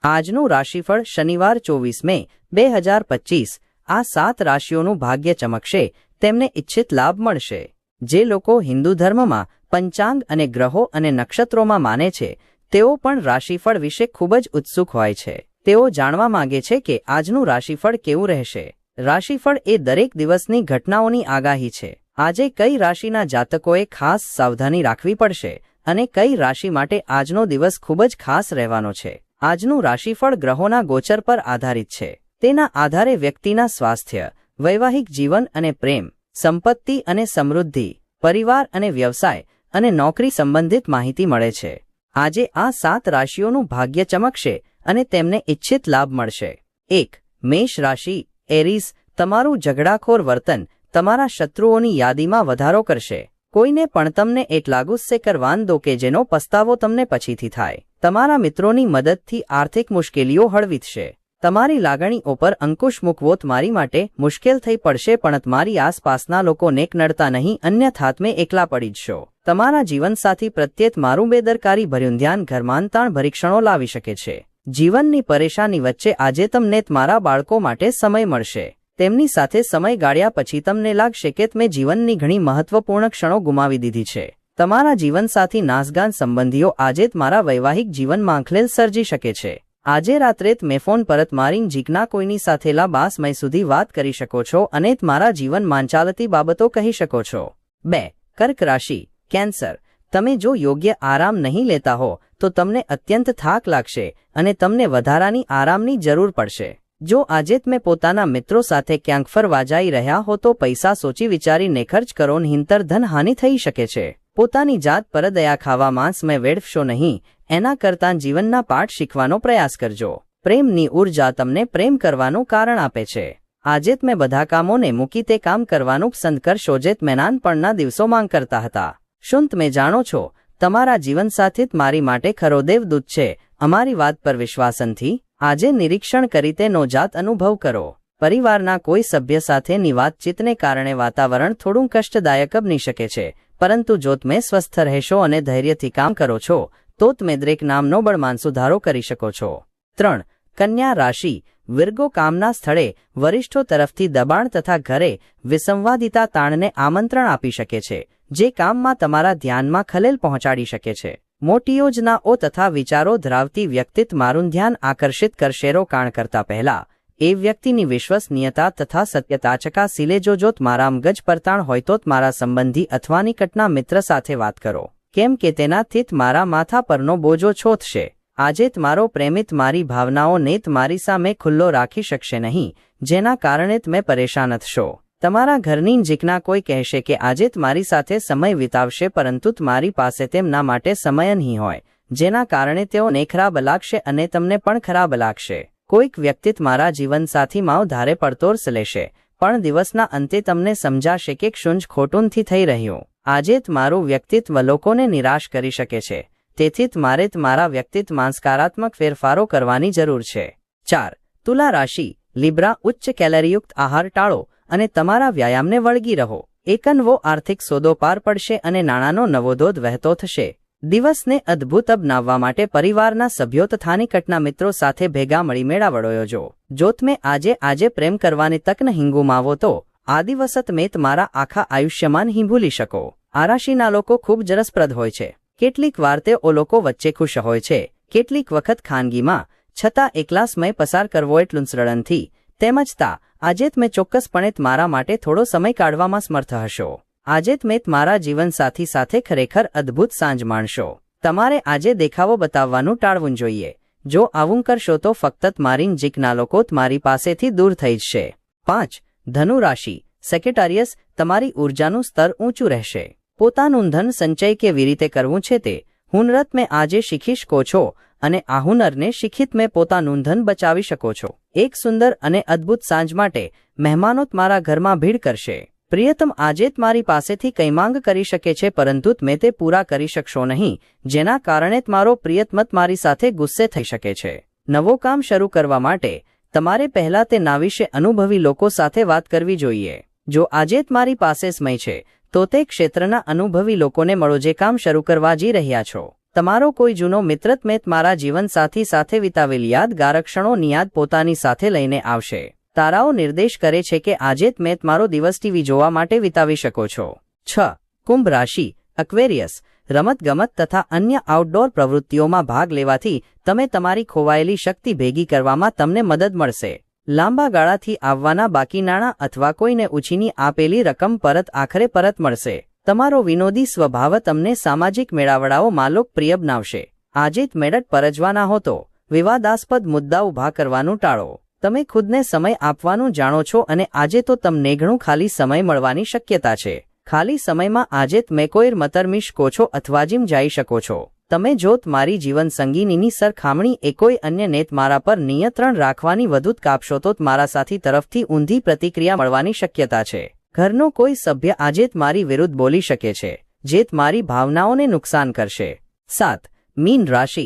આજનું રાશિફળ શનિવાર 24 મે 2025। આ 7 રાશિઓનું ભાગ્ય ચમકશે, તેમને ઇચ્છિત લાભ મળશે। જે લોકો હિન્દુ ધર્મમાં પંચાંગ અને ગ્રહો અને નક્ષત્રોમાં માને છે, તેઓ પણ રાશિફળ વિશે ખૂબ જ ઉત્સુક હોય છે। તેઓ જાણવા માંગે છે કે આજનું રાશિફળ કેવું રહેશે। રાશિફળ એ દરેક દિવસની ઘટનાઓની આગાહી છે। આજે કઈ રાશિના જાતકોએ ખાસ સાવધાની રાખવી પડશે અને કઈ રાશિ માટે આજનો દિવસ ખૂબ જ ખાસ રહેવાનો છે। આજનું રાશિફળ ગ્રહોના ગોચર પર આધારિત છે। તેના આધારે વ્યક્તિના સ્વાસ્થ્ય, વૈવાહિક જીવન અને પ્રેમ, સંપત્તિ અને સમૃદ્ધિ, પરિવાર અને વ્યવસાય અને નોકરી સંબંધિત માહિતી મળે છે। આજે આ 7 રાશિઓનું ભાગ્ય ચમકશે અને તેમને ઇચ્છિત લાભ મળશે। 1. મેષ રાશિ, એરીઝ, તમારું ઝઘડાખોર વર્તન તમારા શત્રુઓની યાદીમાં વધારો કરશે। કોઈને પણ તમને એટલા ગુસ્સે કરવાન દો કે જેનો પસ્તાવો તમને પછીથી થાય। તમારા મિત્રોની મદદથી આર્થિક મુશ્કેલીઓ હળવીથશે। તમારી લાગણીઓ પર અંકુશ મૂકવો તમારી માટે મુશ્કેલ થઈ પડશે, પણ તમારી આસપાસના લોકો નેક નડતા નહીં, અન્યથા તમે એકલા પડી જશો। તમારા જીવનસાથી પ્રત્યે તમારું બેદરકારી ભર્યું ધ્યાન ઘરમાં તાણ ભરી ક્ષણો લાવી શકે છે। જીવનની પરેશાની વચ્ચે આજે તમને તમારા બાળકો માટે સમય મળશે। તેમની સાથે સમય ગાળ્યા પછી તમને લાગશે કે તમે જીવનની ઘણી મહત્વપૂર્ણ ક્ષણો ગુમાવી દીધી છે। તમારા જીવનસાથી નાસગાન સંબંધીઓ આજે તમારા વૈવાહિક જીવનમાં ખલેલ સર્જી શકે છે। આજે રાત્રે તમે ફોન પર તમારી નજીકના કોઈની સાથે લાંબા સમય સુધી વાત કરી શકો છો અને તમારા જીવનમાં ચાલતી બાબતો કહી શકો છો। 2. કર્ક રાશિ, કેન્સર, તમે જો યોગ્ય આરામ નહીં લેતા હો તો તમને અત્યંત થાક લાગશે અને તમને વધારાની આરામની જરૂર પડશે। જો આજે તમે પોતાના મિત્રો સાથે ક્યાંક ફરવા જઈ રહ્યા હો તો પૈસા સોચી વિચારીને ખર્ચ કરો, નહીંતર ધનહાનિ થઈ શકે છે। પોતાની જાત પર દયા ખાવામાં સમય વેડફશો નહીં, એના કરતાં જીવનના પાઠ શીખવાનો પ્રયાસ કરજો। પ્રેમની ઉર્જા તમને પ્રેમ કરવાનું કારણ આપે છે। આજે તમે બધા કામોને મૂકી તે કામ કરવાનું પસંદ કરશો જે તમે નાનપણના દિવસોમાં કરતા હતા। શું તમે જાણો છો, તમારા જીવનસાથી તમારી માટે ખરો દેવદૂત છે। અમારી વાત પર વિશ્વાસ નથી? આજે નિરીક્ષણ કરી તેનો જાત અનુભવ કરો। પરિવારના કોઈ સભ્ય સાથેની વાતચીતને કારણે વાતાવરણ થોડું કષ્ટદાયક બની શકે છે, પરંતુ જો તમે સ્વસ્થ રહેશો અને ધૈર્યથી કામ કરો છો તો તમે દરેક નામનો બળમાં સુધારો કરી શકો છો। 3. કન્યા રાશિ, વિર્ગો, કામના સ્થળે વરિષ્ઠો તરફથી દબાણ તથા ઘરે વિસંવાદિતા તાણને આમંત્રણ આપી શકે છે, જે કામમાં તમારા ધ્યાનમાં ખલેલ પહોંચાડી શકે છે। મોટી યોજનાઓ તથા વિચારો ધરાવતી વ્યક્તિ તમારું ધ્યાન આકર્ષિત કરશે। રોકાણ કરતા પહેલા એ વ્યક્તિની વિશ્વસનીયતા તથા સત્યતા ચકાસી લેજો। જો તમારા મગજ પરતાણ હોય તો તમારા સંબંધી અથવા નિકટના મિત્ર સાથે વાત કરો, કેમ કે તેનાથી તમારા માથા પરનો બોજો છોથશે। આજે તમારો પ્રેમી તમારી ભાવનાઓને તમારી સામે ખુલ્લો રાખી શકશે નહીં, જેના કારણે તમે પરેશાન થશો। તમારા ઘરની નજીકના કોઈ કહેશે કે આજે તમારી સાથે સમય વિતાવશે, પરંતુ તમારી પાસે તેમના માટે સમય નહીં હોય, જેના કારણે તેઓને ખરાબ લાગશે અને તમને પણ ખરાબ લાગશે। કોઈક વ્યક્તિ તમારા જીવનસાથીમાં ધારે પડતોર લેશે, પણ દિવસના અંતે તમને સમજાશે કે શું જ ખોટું નથી થઈ રહ્યું। આજે તમારું વ્યક્તિત્વ લોકોને નિરાશ કરી શકે છે, તેથી તમારે તમારા વ્યક્તિત્વમાં સકારાત્મક ફેરફારો કરવાની જરૂર છે। 4. તુલા રાશિ, લિબ્રા, ઉચ્ચ કેલરીયુક્ત આહાર ટાળો અને તમારા વ્યાયામને વળગી રહો। એક નવો આર્થિક સોદો પાર પડશે અને નાણાંનો નવો ધોધ વહેતો થશે। દિવસને અદ્ભુત બનાવવા માટે પરિવારના સભ્યો તથા નિકટના મિત્રો સાથે ભેગા મળી મેળાવડો યોજો। જો તમે આજે પ્રેમ કરવાની તક નહીં ગુમાવો તો આ દિવસ તમે તમારા આખા આયુષ્યમાં નહીં ભૂલી શકો। આ રાશિના લોકો ખૂબ જ રસપ્રદ હોય છે। કેટલીક વાર તેઓ લોકો વચ્ચે ખુશ હોય છે, કેટલીક વખત ખાનગીમાં, છતાં એકલા સમય પસાર કરવો એટલું સરળ નથી। તેમજ આજે તમે ચોક્કસપણે તમારા માટે થોડો સમય કાઢવામાં સમર્થ હશો। આજે તમે તમારા જીવનસાથી સાથે ખરેખર અદ્ભુત સાંજ માણશો। તમારે આજે દેખાવો બતાવવાનું ટાળવું જોઈએ। જો આવું કરશો તો ફક્ત તમારી નજીકના લોકો તમારી પાસેથી દૂર થઈ જશે। 5. ધનુ રાશિ, સેક્રેટારિયસ, તમારી ઉર્જાનું સ્તર ઊંચું રહેશે। પોતાનું ધન સંચય કેવી રીતે કરવું છે તે હુનર તમે આજે શીખી શકો છો અને આ હુનરને શીખી તમે પોતાનું ધન બચાવી શકો છો। એક સુંદર અને અદ્ભુત સાંજ માટે મહેમાનો તમારા ઘરમાં ભીડ કરશે। પ્રિયતમ આજે તમારી પાસેથી કંઈ માંગ કરી શકે છે, પરંતુ તમે તે પૂરા કરી શકશો નહીં, જેના કારણે તમારો પ્રિયતમ તમારી સાથે ગુસ્સે થઈ શકે છે। નવો કામ શરૂ કરવા માટે તમારે પહેલા તેના વિશે અનુભવી લોકો સાથે વાત કરવી જોઈએ। જો આજે તમારી પાસે સમય છે તો તે ક્ષેત્રના અનુભવી લોકોને મળો જે કામ શરૂ કરવા જઈ રહ્યા છો। તમારો કોઈ જૂનો મિત્ર તમારા જીવનસાથી સાથે વિતાવેલ યાદગાર ક્ષણોની યાદ પોતાની સાથે લઈને આવશે. તારાઓ નિર્દેશ કરે છે કે આજે તમે તમારો દિવસ ટીવી જોવા માટે વિતાવી શકો છો. 6. કુંભ રાશિ એક્વેરિયસ. રમતગમત તથા અન્ય આઉટડોર પ્રવૃત્તિઓમાં ભાગ લેવાથી તમે તમારી ખોવાયેલી શક્તિ ભેગી કરવામાં તમને મદદ મળશે. લાંબા ગાળાથી આવવાના બાકી નાણાં અથવા કોઈને ઉછીની આપેલી રકમ આખરે પરત મળશે. તમારો વિનોદી સ્વભાવ તમને સામાજિક મેળાવડાઓમાં લોકપ્રિય બનાવશે. આજે મેળટ પરજવાના હો તો વિવાદાસ્પદ મુદ્દા ઊભા કરવાનું ટાળો. તમે ખુદને સમય આપવાનું જાણો છો અને આજે તો તમને ઘણું ખાલી સમય મળવાની શક્યતા છે. ખાલી સમયમાં આજે તમે કોઈ રમતરમી શકો છો અથવા જીમ જઈ શકો છો. તમે જો તમારી જીવન સંગીનીની સરખામણી એ કોઈ અન્ય ને તમારા પર નિયંત્રણ રાખવાની વધુ કાપશો તો તમારા સાથી તરફથી ઊંધી પ્રતિક્રિયા મળવાની શક્યતા છે. ઘરનો કોઈ સભ્ય આજે તમારી વિરુદ્ધ બોલી શકે છે જે તમારી ભાવનાઓને નુકસાન કરશે. 7. મીન રાશિ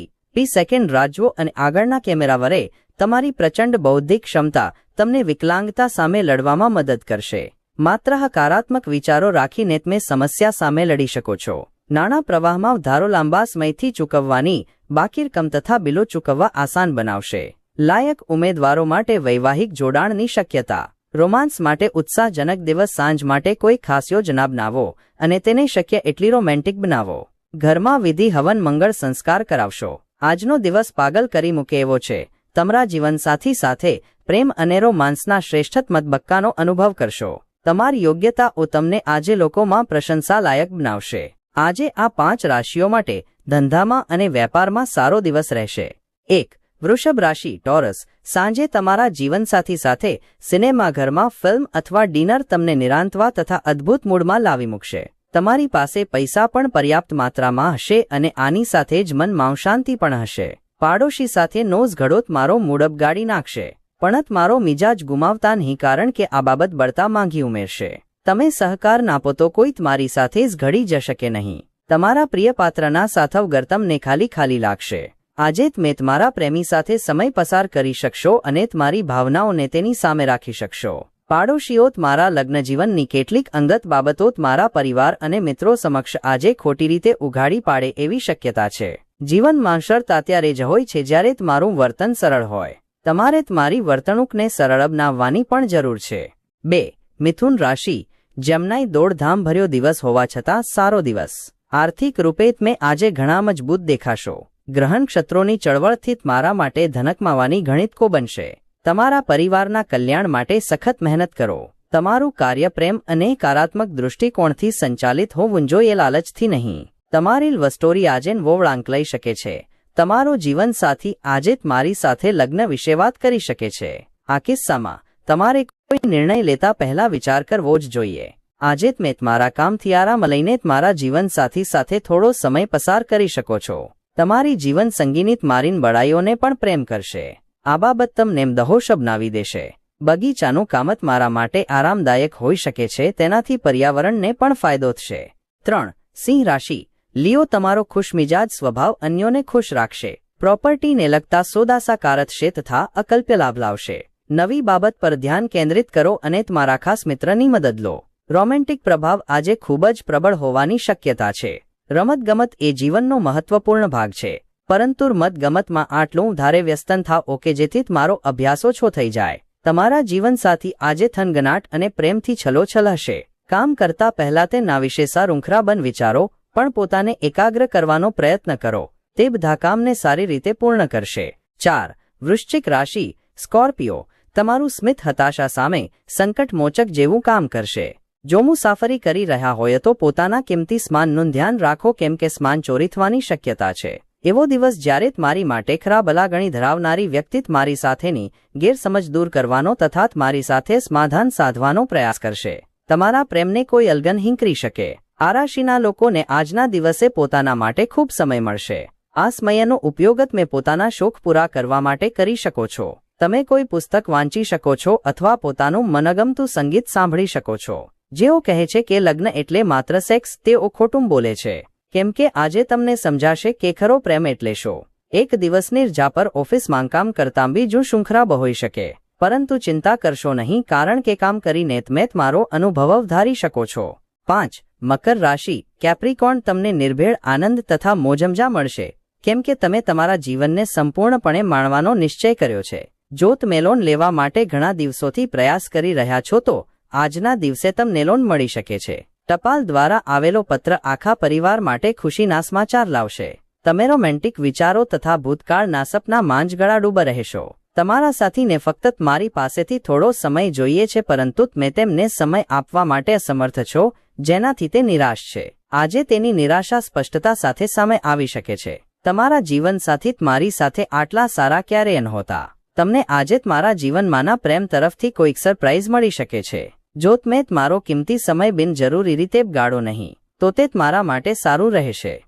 સેકન્ડ રાજ્યો અને આગળના કેમેરા વડે તમારી પ્રચંડ બૌદ્ધિક ક્ષમતા તમને વિકલાંગતા સામે લડવામાં મદદ કરશે. માત્ર હકારાત્મક વિચારો રાખીને તમે સમસ્યા સામે લડી શકો છો. નાણાં પ્રવાહમાં વધારો લાંબા સમયથી ચૂકવવાની બાકી રકમ તથા બિલો ચૂકવવા આસાન બનાવશે. લાયક ઉમેદવારો માટે વૈવાહિક જોડાણની શક્યતા. રોમાન્સ માટે ઉત્સાહજનક દિવસ. સાંજ માટે કોઈ ખાસ યોજના બનાવો અને તેને શક્ય એટલી રોમેન્ટિક બનાવો. ઘરમાં વિધિ હવન મંગળ સંસ્કાર કરાવશો. આજનો દિવસ પાગલ કરી મૂકે એવો છે. તમારા જીવનસાથી સાથે પ્રેમ અને રોમાન્સના શ્રેષ્ઠ તબક્કાનો અનુભવ કરશો. તમારી યોગ્યતાઓ તમને આજે લોકોમાં પ્રશંસા લાયક બનાવશે. આજે આ 5 રાશિઓ માટે ધંધામાં અને વેપારમાં સારો દિવસ રહેશે. 1. વૃષભ રાશિ ટોરસ. સાંજે તમારા જીવનસાથી સાથે સિનેમાઘરમાં ફિલ્મ અથવા ડિનર તમને નિરાંતવા તથા અદ્ભુત મૂડમાં લાવી મૂકશે. તમારી પાસે પૈસા પણ પર્યાપ્ત માત્રામાં હશે અને આની સાથે જ મનમાં શાંતિ પણ હશે. પાડોશી સાથે નોઝ ઘડો તમારો મૂડ બગાડી નાખશે. પણ તમારો મિજાજ ગુમાવતા નહીં કારણ કે આ બાબત બળતા માંગી ઉમેરશે. તમે સહકાર નાપો તો કોઈ તમારી સાથે જ ઘડી જશે કે નહીં. તમારા પ્રિય પાત્રના સાથ વગર તમને ખાલી લાગશે. આજે તમે તમારા પ્રેમી સાથે સમય પસાર કરી શકશો અને તમારી ભાવનાઓને તેની સામે રાખી શકશો. પાડોશીઓ તમારા લગ્ન જીવનની કેટલીક અંગત બાબતો તમારા પરિવાર અને મિત્રો સમક્ષ આજે ખોટી રીતે ઉઘાડી પાડે એવી શક્યતા છે. જીવનમાં શરત ત્યારે જ હોય છે જ્યારે તમારું વર્તન સરળ હોય. તમારે તમારી વર્તણૂકને સરળ બનાવવાની પણ જરૂર છે. 2. મિથુન રાશિ જમનાઈ. દોડધામ ભર્યો દિવસ હોવા છતાં સારો દિવસ. આર્થિક રૂપે તમે આજે ઘણા મજબૂત દેખાશો. ગ્રહણ ક્ષેત્રોની ચળવળથી તમારા માટે ધન કમાવાની ઘણી તકો બનશે. તમારા પરિવારના કલ્યાણ માટે સખત મહેનત કરો. તમારું કાર્ય પ્રેમ અને હકારાત્મક દૃષ્ટિકોણથી સંચાલિત હોવું જોઈએ, લાલચથી નહીં. તમારી વસ્ટોરી આજે વળાંક લઈ શકે છે. તમારો જીવનસાથી આજે તમારી સાથે લગ્ન વિશે વાત કરી શકે છે. આ કિસ્સામાં તમારે કોઈ નિર્ણય લેતા પહેલા વિચાર કરવો જ જોઈએ. આજે તમે તમારા કામથી આરામ લઈને તમારા જીવનસાથી સાથે થોડો સમય પસાર કરી શકો છો. તમારી જીવન સંગીની તમારી બળાઈઓને પણ પ્રેમ કરશે. આ બાબત તમને દહોશ બનાવી દેશે. બગીચાનું કામ તમારા માટે આરામદાયક હોઈ શકે છે. તેનાથી પર્યાવરણને પણ ફાયદો થશે. 3. સિંહ રાશિ લિયો. તમારો ખુશમિજાજ સ્વભાવ અન્યોને ખુશ રાખશે. પ્રોપર્ટીને લગતા સોદા સાકાર થશે તથા અકલ્પ્ય લાભ લાવશે. નવી બાબત પર ધ્યાન કેન્દ્રિત કરો અને તમારા ખાસ મિત્રની મદદ લો. રોમેન્ટિક પ્રભાવ આજે ખૂબ જ પ્રબળ હોવાની શક્યતા છે. રમતગમત એ જીવનનો મહત્વપૂર્ણ ભાગ છે, પરંતુ રમતગમતમાં આટલું વધારે વ્યસ્તન થાઓ કે જેથી તમારો અભ્યાસ ઓછો થઈ જાય. તમારા જીવનસાથી આજે થનગનાટ અને પ્રેમથી છલોછલ હશે. કામ કરતા પહેલા તેના વિશે સારુંખરાબન વિચારો, પણ પોતાને એકાગ્ર કરવાનો પ્રયત્ન કરો. તે બધા કામને સારી રીતે પૂર્ણ કરશે. 4. વૃશ્ચિક રાશિ સ્કોર્પિયો. તમારું સ્મિત હતાશા સામે સંકટમોચક જેવું કામ કરશે. જો મુસાફરી કરી રહ્યા હોય તો પોતાના કિંમતી સામાનનું ધ્યાન રાખો, કેમ કે સામાન ચોરી થવાની શક્યતા છે. એવો દિવસ જ્યારે તમારી માટે ખરાબ લાગણી ધરાવનારી વ્યક્તિ તમારી સાથેની ગેરસમજ દૂર કરવાનો તથા તમારી સાથે સમાધાન સાધવાનો પ્રયાસ કરશે. તમારા પ્રેમને કોઈ અલગન હિંકરી શકે. આ રાશિના લોકોને આજના દિવસે પોતાના માટે ખૂબ સમય મળશે. આ સમયનો ઉપયોગ તમે પોતાના શોખ પૂરા કરવા માટે કરી શકો છો. તમે કોઈ પુસ્તક વાંચી શકો છો અથવા પોતાનું મનગમતું સંગીત સાંભળી શકો છો. જેઓ કહે છે કે લગ્ન એટલે માત્ર સેક્સ, તેઓ ખોટું બોલે છે, કેમ કે આજે તમને સમજાશે કે ખરો પ્રેમ એટલે શું. એક દિવસની રજા પર ઓફિસમાં કામ કરતા બીજું શૃંખલા હોઈ શકે, પરંતુ ચિંતા કરશો નહીં, કારણ કે કામ કરીને તમે તમારો અનુભવ વધારી શકો છો. 5. મકર રાશિ કેપ્રિકોર્ન તમને નિર્ભેળ આનંદ તથા મોજમજા મળશે કેમ કે તમે તમારા જીવનને સંપૂર્ણપણે માણવાનો નિશ્ચય કર્યો છે. જો તમે લોન લેવા માટે ઘણા દિવસોથી પ્રયાસ કરી રહ્યા છો તો આજના દિવસે તમને લોન મળી શકે છે. ટપાલ દ્વારા આવેલો પત્ર આખા પરિવાર માટે ખુશીના સમાચાર લાવશે. તમે રોમેન્ટિક વિચારો તથા ભૂતકાળના સપના માંજગળા ડૂબ રહેશો. તમારા સાથીને ફક્ત મારી પાસેથી થોડો સમય જોઈએ છે પરંતુ તમે તેમને સમય આપવા માટે અસમર્થ છો જેનાથી તે નિરાશ છે. આજે તેની નિરાશા સ્પષ્ટતા સાથે સામે આવી શકે છે. તમારા જીવનસાથી મારી સાથે આટલા સારા ક્યારેય નહોતા. તમને આજે મારા જીવનમાંના પ્રેમ તરફથી કોઈક સરપ્રાઇઝ મળી શકે છે. જો તમે મારો કિંમતી સમય બિનજરૂરી રીતે બગાડો નહીં તો તે મારા માટે સારું રહેશે.